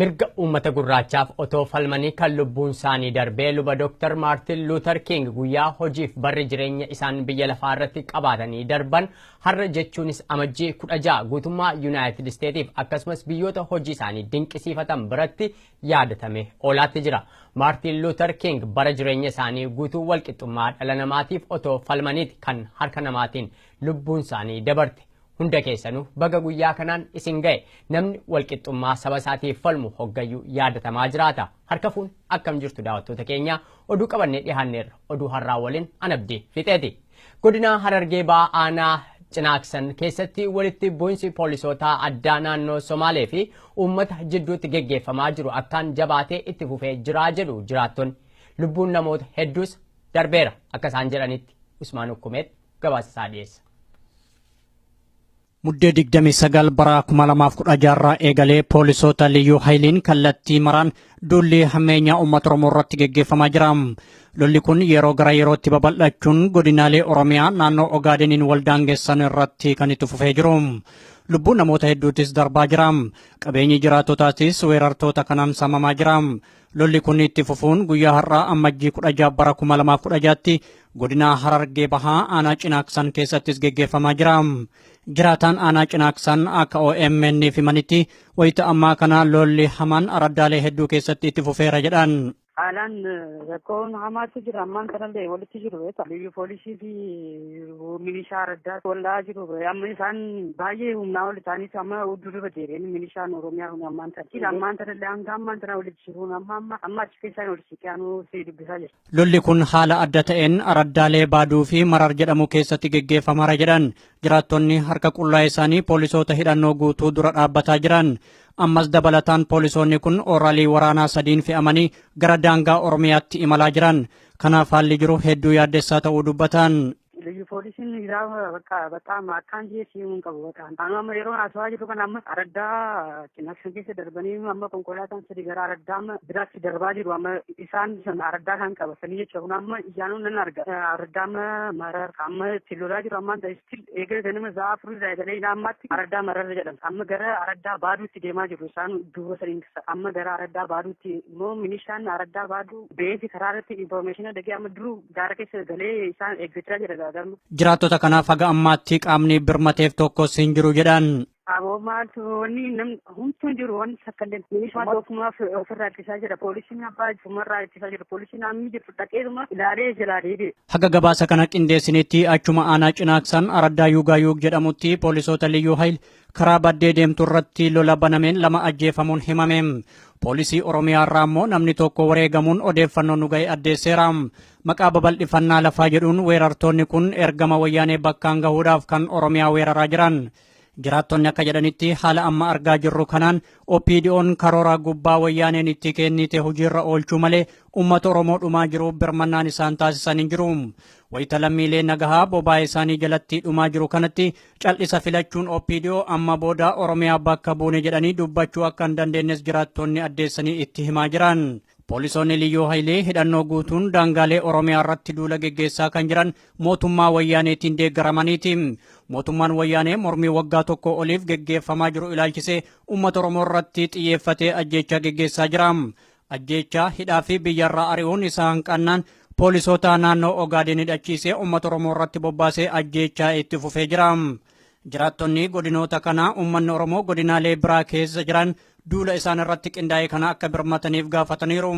mirga uummata gurraachaaf otoo falmanii kan lubbuun isaanii darbee luba Dr. Martin Luther King guyyaa hojiif barri jireenya isaan biyya lafaa irratti qabaatanii darban har'a jechuunis amajjii 16 guutummaa United States akkasumas biyyoota hojii isaanii dinqisiifatan biratti yaadatamee oolaatti jira. Martin Luther King bara jireenya isaanii guutuu walqixxummaa dhala namaatiif otoo falmaniiti kan harka namaatiin lubbuun isaanii dabarte. Hunda keessanuu baga guyyaa kanaan isin ga'e namni walqixxummaa saba isaatiif falmu hoggayyuu yaadatamaa jiraata. Harka fuun akkam jirtu daawwattoota keenya oduu qabannee dhiyaanneerra oduu har'aa waliin anabdii fixeeti. Godina Harargee Ba'aa aanaa Cinaaksan keessatti walitti bu'insi poolisootaa addaa naannoo Somaalee fi uummata jidduutti geggeeffamaa jiru akkaan jabaatee itti fufee jira jedhu jiraattonni. Lubbuun namoota hedduus darbeera akka isaan jedhanitti Usmaan Ukkumeet gabaasa isaa dhiyeessa. Muddee 29 bara 2016 eegalee poolisoota liyyuu hayliin kallattii maraan duulli hammeenyaa uummata Oromoo irratti geggeeffamaa jira. Lolli kun yeroo gara yerootti babal'achuun godinaalee Oromiyaa naannoo Ogaadeniin waldaangessan irratti kan itti fufee jiru. Lubbuun namoota hedduutis darbaa jira. Qabeenyi jiraatotaatis weerartoota kanaan saamamaa jira. Lolli kun itti fufuun guyyaa har'aa amajjii 16 bara 2016tti godina Harargee Bahaa aanaa Cinaaksan keessattis geggeeffamaa jira. Jiraataan aanaa Cinaaksan akka OMN himanitti wayita ammaa kana lolli hamaan araddaalee hedduu keessatti itti fufeera jedhan. Haalaan rakkoon hamaatu jira ammaan kanallee walitti jiru liyyuu poolisii fi milishaa araddaa wallaa jiru amma isaan baay'ee humnaa ol isaaniis amma dura deebi'anii milishaan Oromiyaa ammaan tanallee hanga ammaan tana walitti jiruun amma achi keessaan ol siqaanuu si dubbisaa jira. Lolli kun haala adda ta'een araddaalee baaduu fi marar jedhamu keessatti geggeeffamaara jedhan jiraattonni harka qullaa isaanii poolisoota hidhannoo guutuu dura dhaabbataa jiran. Ammas dabalataan poolisoonni kun oraalii waraanaa 3 fe'amanii gara daangaa Oromiyaatti imalaa jiran. Kanaaf haalli jiru hedduu yaaddessaa ta'uu dubbatan. Liyyuu poolisiin giraa በጣም akkaan jeesiin qabu amma yeroo haasawaa jiru kan amma araddaa Cinaaksan keessa darbanii amma konkolaataan sadii gara araddaa biraatti darbaa jiru amma isaan araddaa kan qabatanii jechuun amma ijaanuun nan arga araddaa marar amma itti lolaa jiru amma eegale ganama za'a afurii eegalee ammaatti araddaa marar jedhama amma gara araddaa baaduutti deemaa jiru isaan duuba sadiin amma gara araddaa baaduutti immoo milishaan araddaa baaduu beefi karaa irratti informaationa dhagee amma duruu gaara keessa galee isaan eeggachaa jira. Jiraattota kanaaf haga ammaatti qaamni birmateef tokkos hin jiru jedhan. Aboo maaltu wanni humtuun jiru wanni sakkalleen milishaa tokkummaaf ofirraa ittisaa jira poolisiin abbaa ifumarraa ittisaa jira poolisiin ammi jirtu dhaqeetuma ilaalee jalaa deebi'e. Haga gabaasa kana qindeessinitti achuma aanaa Cinaaksan araddaa Yuugaayuug jedhamutti poolisoota liyyuu hayil karaa baddee deemtu irratti lola banameen 2 ajjeefamuun himame. Poolisii Oromiyaa irraa immoo namni tokko wareegamuun odeeffannoo nu ga'e addeesseera. Maqaa babal'ifannaa lafaa jedhuun weerartoonni kun ergama wayyaanee bakkaan gahuudhaaf kan Oromiyaa weeraraa jiran. Jiraattonni akka jedhanitti haala amma argaa jirru kanaan OPDO'n karoora gubbaa wayyaaneen itti kennite hojiirra oolchuu malee uummata Oromoo dhumaa jiru birmannaan isaan taasisan hin jiru. Wayita lammiilee nagahaa bobaa isaanii jalatti dhumaa jiru kanatti cal'isa filachuun OPDO amma booda Oromiyaa bakka buune jedhanii dubbachuu akka hin dandeenyes jiraattonni addeessanii itti himaa jiran. Poolisoonni liyyuu hayilee hidhannoo guutuun daangaalee Oromiyaa irratti duula geggeessaa kan jiran mootummaa wayyaaneetiin deeggaramaniiti. Mootummaan wayyaanee mormii waggaa tokko oliif geggeeffamaa jiru ilaalchisee uummata Oromoo irratti xiyyeeffatee ajjeechaa geggeessaa jira. Ajjeechaa hidhaa fi biyyarraa ari'uun isaa hanqannaan poolisoota naannoo Ogaadeen hidhachiisee uummata Oromoo irratti bobbaasee ajjeechaa itti fufee jira. Jiraattonni godinoota kanaa uummanni Oromoo godinaalee biraa keessa jiran duula isaan irratti qindaa'e kana akka birmataniif gaafataniiru.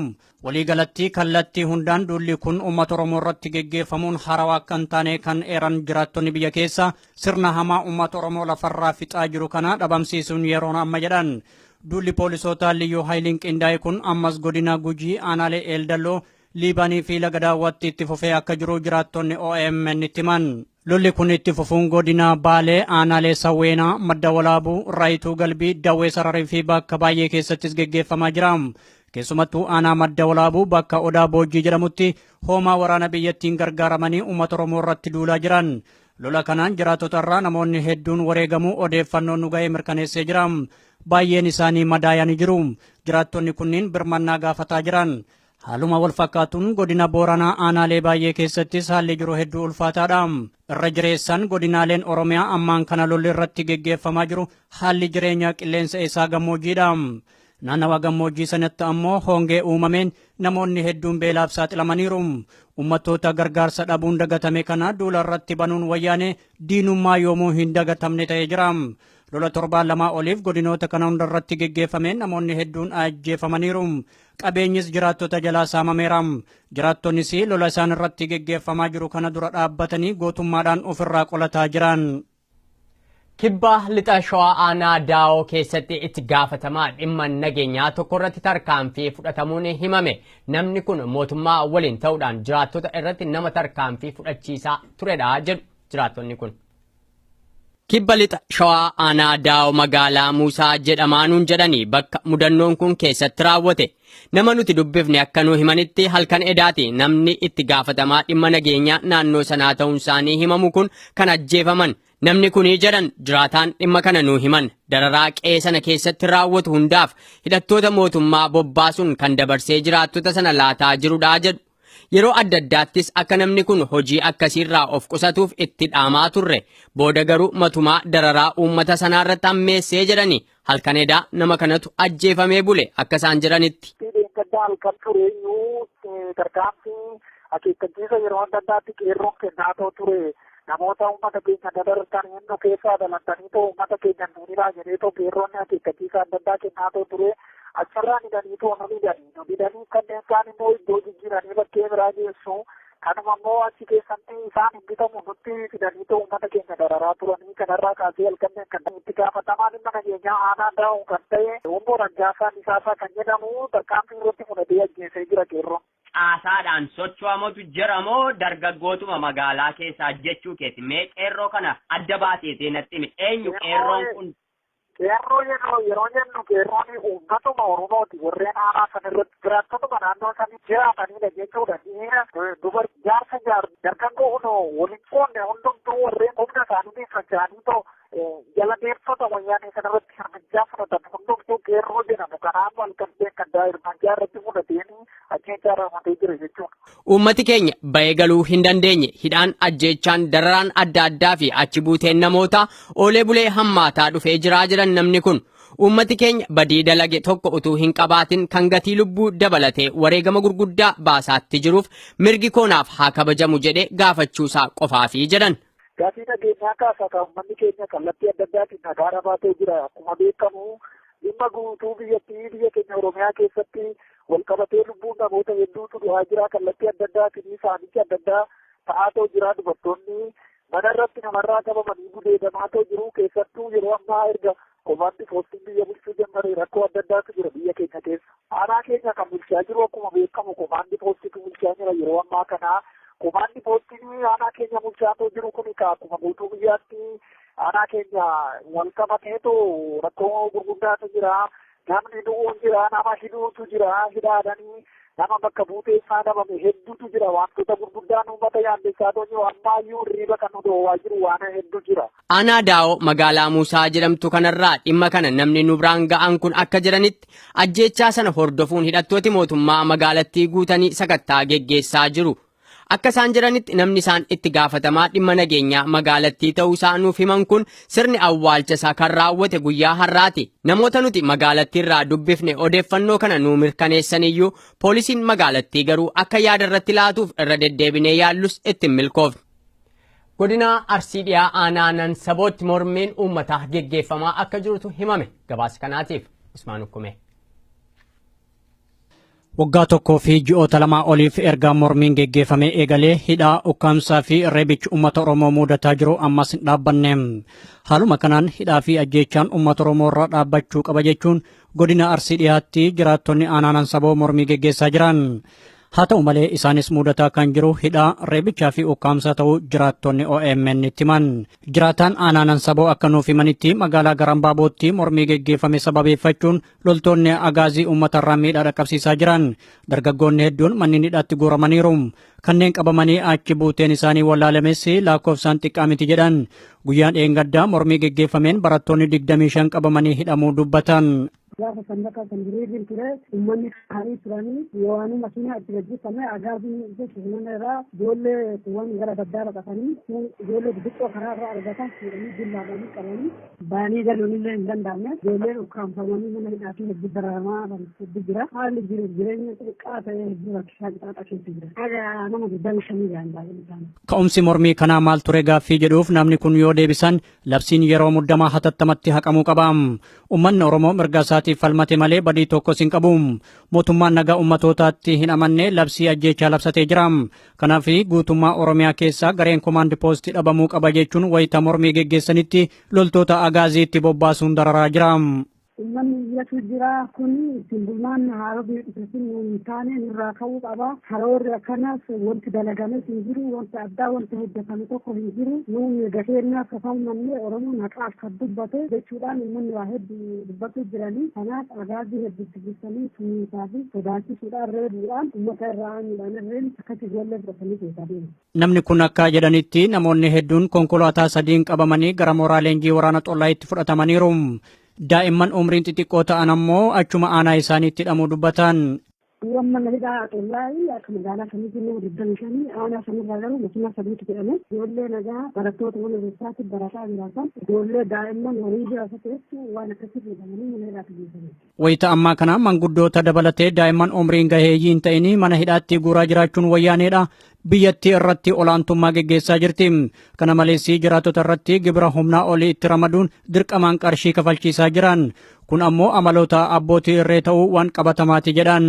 Waliigalatti kallattii hundaan duulli kun uummata Oromoo irratti geggeeffamuun harawaa akka hin taane kan eeran jiraattonni biyya keessa sirna hamaa uummata Oromoo lafarraa fixaa jiru kana dhabamsiisuun yeroon amma jedhan. Duulli poolisoota liyyuu hayiliin qindaa'e kun ammas godina Gujii aanaalee Eeldalloo Liibaanii fi Laga Daawwatti itti fufee akka jiru jiraattonni OMN itti himan. Lolli kun itti fufuun godina Baalee aanaalee Sawweenaa Madda Walaabuu Raayituu Galbii Dawwee Sararii fi bakka baay'ee keessattis geggeeffamaa jira. Keessumattuu aanaa Madda Walaabuu bakka Odaa Boojjii jedhamutti hoomaa waraana biyyattiin gargaaramanii uummata Oromoo irratti duulaa jiran. Lola kanaan jiraattota irraa namoonni hedduun wareegamuu odeeffannoon nu ga'ee mirkaneessee jira. Baay'een isaanii madaayanii jiru. Jiraattonni kunniin birmannaa gaafataa jiran. Haaluma wal fakkaatuun godina Booranaa aanaalee baay'ee keessattis haalli jiru hedduu ulfaataadha. Irra jireessan godinaaleen Oromiyaa ammaan kana lolli irratti geggeeffamaa jiru haalli jireenya qilleensa isaa gammoojjiidha. Naannawaa gammoojjii sanatti ammoo hongee uumameen namoonni hedduun beelaaf saaxilamaniiru. Uummattoota gargaarsa dhabuun dagatame kana duula irratti banuun wayyaanee diinummaa yoomuu hin dagatamne ta'ee jira. Lola torbaan lamaa oliif godinoota kana hunda irratti geggeeffameen namoonni hedduun ajjeefamaniiru. Qabeenyis jiraattota jalaa saamameera. Jiraattonnis lola isaan irratti geggeeffamaa jiru kana dura dhaabbatanii gootummaadhaan ofirraa qolataa jiran. Kibba lixa shawaa aanaa daawoo keessatti itti gaafatamaa dhimma nageenyaa tokko irratti tarkaanfii fudhatamuun himame. Namni kun mootummaa waliin ta'uudhaan jiraattota irratti nama tarkaanfii fudhachiisaa turedha jedhu jiraattonni kun. Kibba lixa shawaa aanaa daawoo magaalaa Muusaa jedhamaanuun jedhanii bakka mudannoon kun keessatti raawwate. Nama nuti dubbifne akka nuu himanitti halkan edaati namni itti gaafatamaa dhimma nageenyaa naannoo sanaa ta'uun isaanii himamu kun kan ajjeefaman. Namni kunii jedhan jiraataan dhimma kana nuu himan dararaa qe'ee sana keessatti raawwatu hundaaf hidhattoota mootummaa bobbaasuun kan dabarsee jiraattota sana laataa jirudha jedhu. Yeroo adda addaattis akka namni kun hojii akkasiirraa of qusatuuf itti dhaamaa turre booda garuu matumaa dararaa uummata sanaarratti hammeessee jedhani halkan edaa nama kanatu ajjeefamee bule akka isaan jedhanitti. Namoota uummata keenya dabartan hundu keessaa dalantanii too uummata keenya nuunidhaa jedhee too qeerroonni akeekkachiisa adda addaa kennaa too ture achirraa hidhanii too nu hidhanii kanneen kaan immoo iddoo jijjiiranii bakkee biraa geessu kanuma immoo achi keessatti isaan hin bitamu nutti fidanii too uummata keenya dararaa turanii kanarraa kaasee halkanneen kan itti gaafatamaa dhimma nageenyaa aanaa daa'u kan ta'e Obbo Raggaasaa Isaasaa kan jedhamu tarkaanfii irratti fudhatee ajjeesee jira qeerroon. Caasaadhaan socho'amotu jiramoo dargaggootuma magaalaa keessaa jechuu keeti mee qeerroo kana adda baasee natti himi eenyu qeerroon kun? Qeerroo yeroo jennu qeerroon uummatuma Oromooti warreen aanaa sanarratti jiraattotuma naannoo sanii jiraatanidha jechuudha. Dubartii jaarsa dargaggoo hunoo waliin qoonne hundumtuu warreen humna isaaniitiin socho'anii too jalabeeffata wayyaanee sanarratti hirmichaa fudhatan hundumtuu qeerroo jedhamu kanaaf halkanneen kan daa'irmanjaa irratti fudhateenii ajjeechaa raawwatee jira jechuudha. Uummati keenya bahee galuu hin dandeenye hidhaan ajjeechaan dararaan adda addaa fi achi buuteen namoota oolee bulee hammaataa dhufee jiraa jiran namni kun. Uummati keenya badii dalage tokko utuu hin qabaatin kan gatii lubbuu dabalatee wareegama gurguddaa baasaatti jiruuf mirgi koonaaf haa kabajamu jedhee gaafachuusaa qofaafi jedhan. Gatii nageenyaa kaasaa kan uummanni keenya kallattii adda addaatiin nagaara baatee jira. Akkuma beekamu dhimma guutuu biyya keenya Oromiyaa keessatti walqabatee lubbuun namoota hedduutu du'aa jira. Kallattii adda addaatiin saamichi adda addaa ta'aatoo jira. Dubartoonni mana irratti namarraa qabamanii gudeedamaa jiru. Keessattuu yeroo ammaa erga komaandi poostiin biyya bulchuu jalqabee rakkoo adda addaatu jira biyya keenya keessa. Aanaa keenya kan bulchaa jiru akkuma beekamu komaandi poostiitu bulchaa jira yeroo ammaa kana. Komaandi poostiin aanaa keenya bulchaa jiru kun akkuma guutuu biyyaatti aanaa keenya wal qabateetu rakkoo gurguddaatu jira. Namni du'uun jira, nama hidhuutu jira, hidhaadhanii nama bakka buuteessaa dhabame hedduutu jira. Wantoota gurguddaan uummata yaaddeessaa jiru ammaayyuu hirriiba kan nu dhoowwaa jiru waan hedduu jira. Aanaa daa'oo magaalaa Muusaa jedhamtu kanarraa dhimma kana namni nu biraan ga'an kun akka jiranitti ajjeechaa sana hordofuun hidhattooti mootummaa magaalattii guutanii sakattaa geggeessaa jiru. Akka isaan jiranitti namni isaan itti gaafatamaa dhimma nageenyaa magaalattii ta'uu isaa nuuf himan kun sirni awwaalcha isaa kan raawwate guyyaa har'aati. Namoota nuti magaalattii irraa dubbifne odeeffannoo kana nuu mirkaneessaniyyuu poolisiin magaalattii garuu akka yaada irratti laatuuf irra deddeebinee yaallus ittiin milkoofne. Godina Arsii dhiyaa aanaa Nansabootti mormiin uummataa geggeeffamaa akka jirutu himame. Gabaasa kanaatiif Usmaan Ukkume. Waggaa tokkoo fi ji'oota lamaa oliif erga mormiin geggeeffamee eegalee hidhaa ukkaamsaa fi reebichi uummata Oromoo mudataa jiru ammas hin dhaabbanne. Haaluma kanaan hidhaa fi ajjeechaan uummata Oromoo irraa dhaabbachuu qaba jechuun godina Arsii dhiyaatti jiraattonni aanaa Nansaboo mormii geggeessaa jiran. Haa ta'u malee isaanis mudataa kan jiru hidhaa reebichaa fi ukkaamsaa ta'uu jiraattonni OMN itti himan. Jiraataan aanaa Nansaboo akka nuuf himanitti magaalaa Garambaabootti mormii geggeeffame sababeeffachuun loltoonni agaazii uummatarraa miidhaa dhaqqabsiisaa jiran. Dargaggoonni hedduun manneen hidhaatti guuramaniiru. Kanneen qabamanii achi buuteen isaanii wallaalames lakkoofsaan xiqqaa miti jedhan. Guyyaan dheengaddaa mormii geggeeffameen barattoonni 25 qabamanii hidhamuu dubbatan. Gaafa sandaqa kan hiriirri ture uummanni kaanii turanii yoo makiinaa itti gaggeeffame agaabiin jechuun irraa ijoollee kuwwan gara daddaara qabanii ijoollee xixiqqoo karaa irraa argatan fuudhanii dillaadhaanii qabanii baanii galuunillee hin danda'amne ijoolleen ukkaanfamanii mana hidhaatii hedduu dararamaa hedduu jira haalli jireenya xixiqqaa ta'e hedduu rakkisaa qixaaxa keessa jira. Dhagaa nama 25 gahan baay'een. Ka'umsi mormii kanaa maal ture gaaffii jedhuuf namni kun yoo deebisan labsiin yeroo muddamaa hatattamatti haqamuu qaba. Uummanni Oromoo mirga isaatiif falmate malee badii tokkos hin qabu. Mootummaan nagaa ummatootaatti hin amanne labsii ajjeechaa labsatee jira. Kanaaf guutummaa Oromiyaa keessaa gareen komaandi poostii dhabamuu qaba jechuun wayita mormii geggeessanitti loltoota agaaziitti bobbaasuun dararaa jira. Uummanni biyyatu jira kun ittiin bulmaanni haala beeksisan hin taane irraa ka'uu qaba. Karoorri akkanaas wanti dalagames hin jiru, wanti addaa wanti hojjetame tokko hin jiru. Nuuni gafeenyaa kafalmannee Oromoon haqaaf kan dubbate jechuudhaan uummanni waa hedduu dubbatu jiranii. Kanaaf agaazii hedduutti geessanii tumiisaa fi sodaachisuudhaan reebuudhaan uummata irraa aanuudhaan irreen akkatti ijoollee fudhatanii keessaa deemu. Namni kun akka jedhanitti namoonni hedduun konkolaataa sadiin qabamanii gara mooraa leenjii waraana xollaayitti fudhatamaniiru. Daa'imman umriin xixiqqoo ta'an ammoo achuma aanaa isaaniitti hidhamuu dubbatan. Suuraan mana hidhaa xollaayii akka magaalaa saniitti nama 25 aanaa sanirraa garuu makiinaa sadiitu jedhame ijoollee nagaa barattoota mana barumsaatti barataa jiraatan ijoollee daa'imman horii jiraata keessu waan akkasii jedhamanii mana hidhaatti geessanii. Wayita ammaa kana manguddoota dabalatee daa'imman umriin gaheeyyii hin ta'in mana hidhaatti guuraa jiraachuun wayyaaneedha. Biyyattii irratti olaantummaa geggeessaa jirti. Kana malees jiraattota irratti gibira humnaa olii itti ramaduun dirqamaan qarshii kafalchiisaa jiran. Kun ammoo amaloota abbootii irree ta'uu waan qabatamaati jedhan.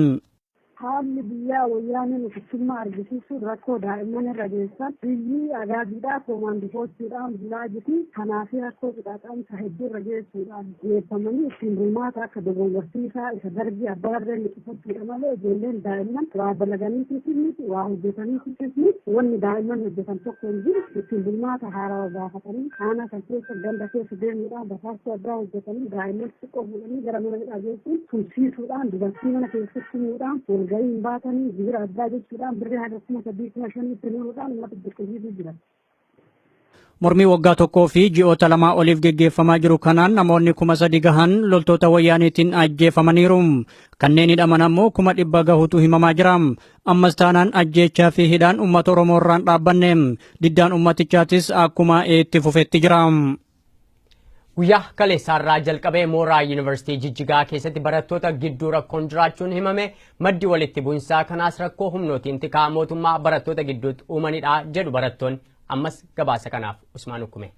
Haalli biyyaa wayyaaneen ofittummaa argisiisuun rakkoo daa'imman irra geessan biyyi agaaziidhaa koomaandi poostiidhaan bulaa jirti. Kanaaf rakkoo qixaaxamsa hedduu irra geessuudhaan geeffamanii ittiin bulmaata akka dogoggorsiisaa isa darbii abbaa irree liqifachuudha malee ijoolleen daa'imman waa dalaganii miti waa hojjetanii miti wanni daa'imman hojjetan tokko hin jiru ittiin bulmaata haarawaa gaafatanii aanaa kan keessa ganda keessa deemuudhaan basaastuu addaa hojjetanii daa'imman xiqqoo fuudhanii gara mana hidhaa geessuun tumsiisuudhaan dubartii mana keessatti hidhuudhaan gahii hin baatanii gibira addaa jechuudhaan birrii 3,500 itti nuruudhaan uummata dirqisiisuu jiran. Mormii waggaa tokkoo fi ji'oota lamaa oliif geggeeffamaa jiru kanaan namoonni 3,000 gahan loltoota wayyaaniitiin ajjeefamaniiru. Kanneen hidhaman ammoo 100 gahuutu himamaa jira. Ammas taanaan ajjeechaa fi hidhaan uummata Oromoo irraan dhaabbanne. Diddaan ummatichaatis akkuma itti fufetti jira. Guyyaa kaleessaarraa jalqabee mooraa yuunivarsiitii Jijjigaa keessatti barattoota gidduu rakkoon jiraachuun himame maddi walitti bu'insaa kanaas rakkoo humnootiin tikaa mootummaa barattoota gidduutti uumanidha jedhu barattoonni ammas gabaasa kanaaf Usmaan Ukkume.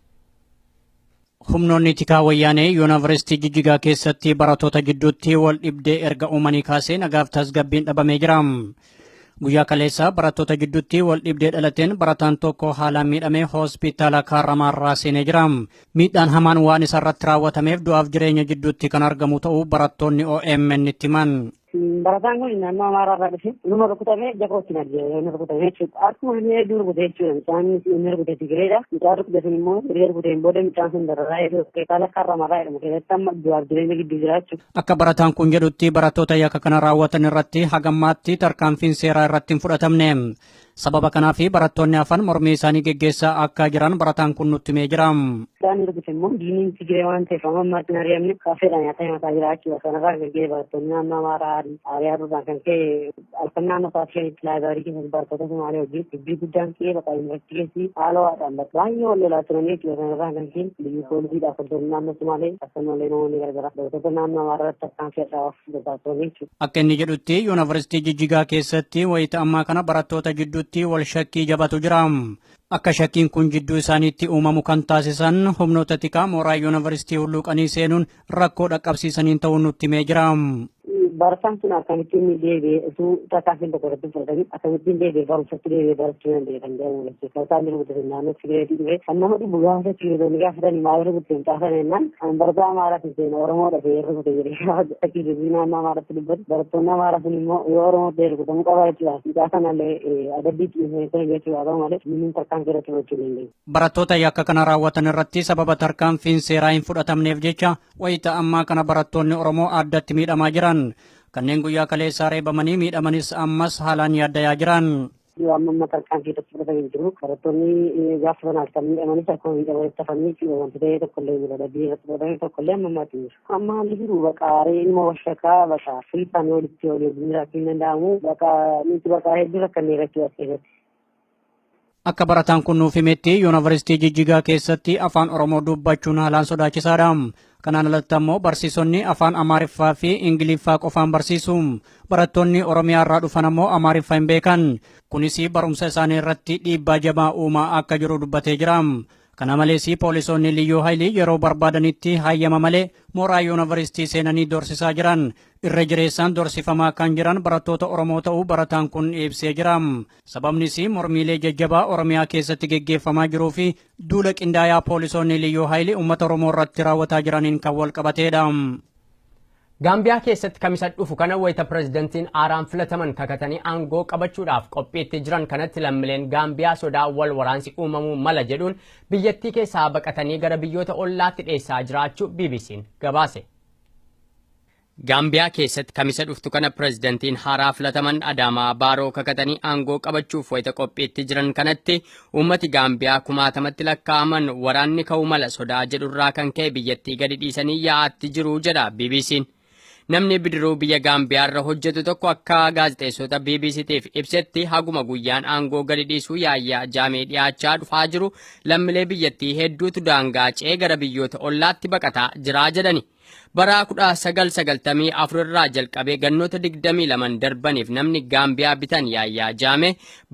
Humnoonni tikaa wayyaanee yuunivarsiitii Jijjigaa keessatti barattoota gidduutti wal dhibdee erga uumanii kaasee nagaaf tasgabbiin dhabamee jira. Guyyaa kaleessaa barattoota gidduutti wal dhibdee dhalateen barataan tokko haalaan miidhamee hospitaala Kaarramaarraa seenee jira. Miidhaan hamaan waan isarratti raawwatameef du'aaf jireenya gidduutti kan argamu ta'uu barattoonni OMN itti himan. Barataan kun naannoo Amaaraa irraa dhufe numa rukutamee jakootti nagee rukutamee jechuudha. Akkuma inni hedduu rukutee jechuudha. Mucaan inni rukutee Tigireedha. Mucaan rukutee sun immoo hiriira rukuteen booda mucaan sun dararaa jedhu hospitaala Kaarramaarraa jedhamu keessatti amma du'aaf jireenya gidduu jira jechuudha. Akka barataan kun jedhutti barattoota yakka kana raawwatan irratti hagammaatti tarkaanfiin seeraa irratti hin fudhatamne. Sababa kanaaf barattoonni hafan mormii isaanii geggeessaa akka jiran barataan kun nutti himee jira. Isaan rukute immoo diiniin Tigiree waan ta'eef amma ammaatti hin ari'amne kaafeedhaan nyaata himataa jira jechuudha. Kanarraa gaggee barattoonni naannoo Amaaraa Ariyaa duraan kan ka'e halkan naannoo sa'aatii shanitti laayibiraarii keessatti barattoota Somaalee wajjin dubbii guddaan ka'ee bakka yuunivarsiitii keessi haala waadhaan baay'ee wal lolaa turanii jechuudha. Kanarraa kan ka'e biyyi poolisiidhaaf hordofni naannoo Somaalee akkasumallee namoonni garagaraa barattoota naannoo Amaaraa irratti tarkaanfii addaaf barbaachisan jechuudha. Akka inni jedhutti yuunivarsiitii Jijjigaa keessatti wayita ammaa kana barattoota gidduutti wal shakkii jabatu jira. Akka shakkiin kun jidduu isaaniitti uumamu kan taasisan humnoota tikaa mooraa yuunivarsiitii hulluuqanii seenuun rakkoo dhaqqabsiisaniin ta'uun nutti himee jira. Barataan sun akkamittiin deebi'ee utuu tarkaanfiin tokko irratti fudhatanii akkamittiin deebi'ee barumsatti deebi'ee barachuu danda'e kan jedhamu jechuudha. Barataan jiru guddate naannoo Tigireetii dhufe kan nama dhibu gaafa Tigireetonni gaafatanii maal rukute hin caasan jennaan kan barataa Amaaraatti seena Oromoodha ta'ee rukute jedhee gaafa Tigireetii naannoo Amaaraatti dubbatu barattoonni Amaaraa sun immoo yoo Oromoo ta'ee rukutamuu qaba jechuudha. Mucaa kanallee adabbii xiyyee jechuudha ta'u malee inni tarkaanfii irratti fudhachuu danda'e. Barattoota yakka kana raawwatan irratti sababa tarkaanfiin seeraa hin fudhatamneef jecha wayita ammaa kana barattoonni Oromoo addatti miidhamaa jiran. Kanneen guyyaa kaleessaa reebamanii miidhamanis ammas haalaan yaaddayaa jiran. Amma matarkaan keessatti fudhatanii jiru. Barattoonni gaafa sanaaf kan miidhamanii tokko miidhamanii tafanii wanti ta'ee tokkollee jira. Dabbii irratti fudhatanii tokkollee amma maatii jiru. Amma haalli jiru baqa re'inuma washakaa baqa filfaan walitti olee jiraachuu hin danda'amu. Baqa nuti baqa hedduu rakkannee irratti as keessatti. Akka barataan kun nuuf himetti yuunivarsiitii Jijjigaa keessatti afaan Oromoo dubbachuun haalaan sodaachisaadha. Kanaan alatti ammoo barsiisonni afaan Amaariffaa fi Ingiliffaa qofaan barsiisu. Barattoonni Oromiyaa irraa dhufan ammoo Amaariffaa hin beekan. Kunis barumsa isaanii irratti dhiibbaa jabaa uumaa akka jiru dubbatee jira. Kana malees poolisoonni liyyuu haayilii yeroo barbaadanitti hayyama malee mooraa yuunivarsiitii seenanii dorsisaa jiran. Irra jireessaan dorsifamaa kan jiran barattoota Oromoo ta'uu barataan kun ibsee jira. Sababnis mormiilee jajjabaa Oromiyaa keessatti geggeeffamaa jiruu fi duula qindaa'aa poolisoonni liyyuu haayilii uummata Oromoo irratti raawwataa jiraniin kan wal qabateedha. Gaambiyaa keessatti kamisa dhufu kana wayita pirezidantiin haaraan filataman kakatanii aangoo qabachuudhaaf qophiitti jiran kanatti lammiileen Gaambiyaa sodaa wal waraansi uumamuu mala jedhuun biyyattii keessaa baqatanii gara biyyoota ollaatti dhiyeessaa jiraachuu BBC'n gabaase. Gaambiyaa keessatti kamisa dhuftu kana pirezidantiin haaraa filataman Adaamaa Baaroo kakatanii aangoo qabachuuf wayita qophiitti jiran kanatti uummati Gaambiyaa kumaatamatti lakkaa'aman waraanni ka'uu mala sodaa jedhurraa kan ka'e biyyattii gadi dhiisanii yaa'aatti jiru jedha BBC'n. Namni bidiruu biyya Gaambiyaa irra hojjetu tokko akka gaazexeessota BBC'tiif ibsetti haguma guyyaan aangoo gadi dhiisuu yaayyaa jaamee dhiyaachaa dhufaa jiru lammiilee biyyattii hedduutu daangaa ce'ee gara biyyoota ollaatti baqataa jiraa jedhani. Bara 1994 irraa jalqabee gannoota 22 darbaniif namni Gaambiyaa bitan yaayyaa jaame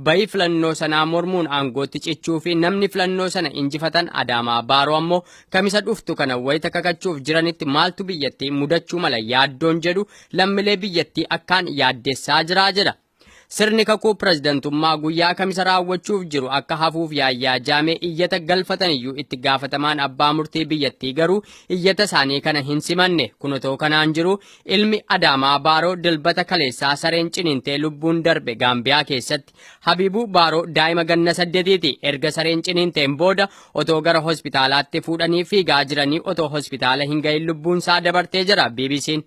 bayi filannoo sanaa mormuun aangootti cichuu fi namni filannoo sana injifatan Adaamaa Baaroo ammoo kamisa dhuftu kana wayita kakachuuf jiranitti maaltu biyyattii mudachuu mala yaaddoon jedhu lammiilee biyyattii akkaan yaaddeessaa jira jedha. Sirni kakuu pirezidantummaa guyyaa kamisa raawwachuuf jiru akka hafuuf yaayyaa jaamee iyyata galfataniyyuu itti gaafatamaan abbaa murtii biyyattii garuu iyyata isaanii kana hin simanne. Kunotoo kanaan jiru ilmi Adaamaa Baaroo dilbata kaleessaa sareen ciniintee lubbuun darbe Gaambiyaa keessatti. Habibuu Baaroo daa'ima ganna 8ti. Erga sareen ciniinteen booda otoo gara hospitaalaatti fuudhanii fiigaa jiranii otoo hospitaala hin gahin lubbuunsaa dabartee jira BBC'n.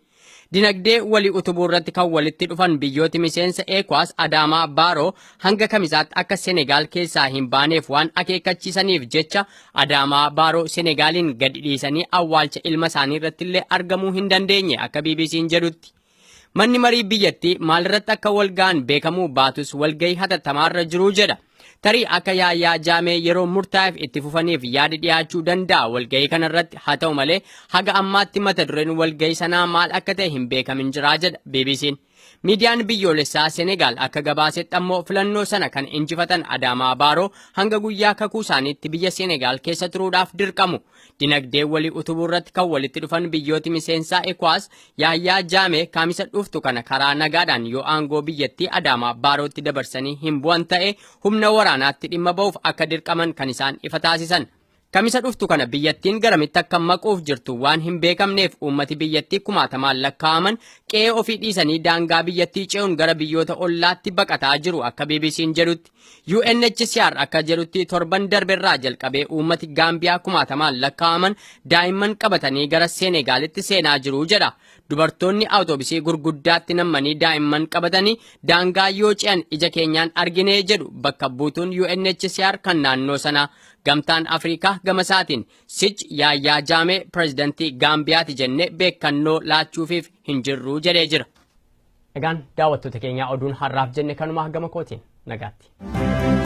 Dinagdee walii utubuu irratti kan walitti dhufan biyyooti miseensa ECOWAS Adaamaa Baaroo hanga kamisaatti akka Senegaal keessaa hin baaneef waan akeekkachiisaniif jecha Adaamaa Baaroo Senegaaliin gadi dhiisanii awwaalcha ilma isaanii irratti illee argamuu hin dandeenye akka BBC'n jedhutti. Manni marii biyyattii maalirratti akka walga'an beekamuu baatus walgahii hatattamaarra jiru jedha. Tarii akka yaayyaa jaamee yeroo murtaa'eef itti fufaniif yaadi dhiyaachuu danda'a walgahii kanarratti haa ta'u malee haga ammaatti mata dureen walgahii sanaa maal akka ta'e hin beekamin jira jedha BBC'n. Miidiyaan biyyoolessaa Senegaal akka gabaasetti ammoo filannoo sana kan injifatan Adaamaa Baaroo hanga guyyaa kakuu isaaniitti biyya Senegaal keessa turuudhaaf dirqamu. Dinagdee walii utubuu irratti kan walitti dhufan biyyooti miseensaa ECOWAS yaayyaa jaamee kamisa dhuftu kana karaa nagaadhaan yoo aangoo biyyattii Adaamaa Baarootti dabarsanii hin bu'an ta'e humna waraanaatti dhimma ba'uuf akka dirqaman kan isaan ifa taasisan. Kamisa dhuftu kana biyyattiin garamitti akka maquuf jirtu waan hin beekamneef uummati biyyattii kumaatamaan lakkaa'aman qe'ee ofii dhiisanii daangaa biyyattii ce'uun gara biyyoota ollaatti baqataa jiru akka BBC'n jedhutti. UNHCR akka jedhutti torban darberraa jalqabee uummati Gaambiyaa kumaatamaan lakkaa'aman daa'imman qabatanii gara Senegaalitti seenaa jiru jedha. Dubartoonni awutoobisii gurguddaatti nammanii daa'imman qabatanii daangaa yoo ce'an ija keenyaan arginee jedhu bakka buutuun UNHCR kan naannoo sanaa. Gamtaan Afrikaa gama isaatiin sichi yaayyaa jaamee pirezidantii Gaambiyaati jennee beekannoo laachuufiif hin jirru jedhee jira. Egaan daawwattoota keenyaa oduun har'aaf jenne kanuma gama kootiin nagaatti.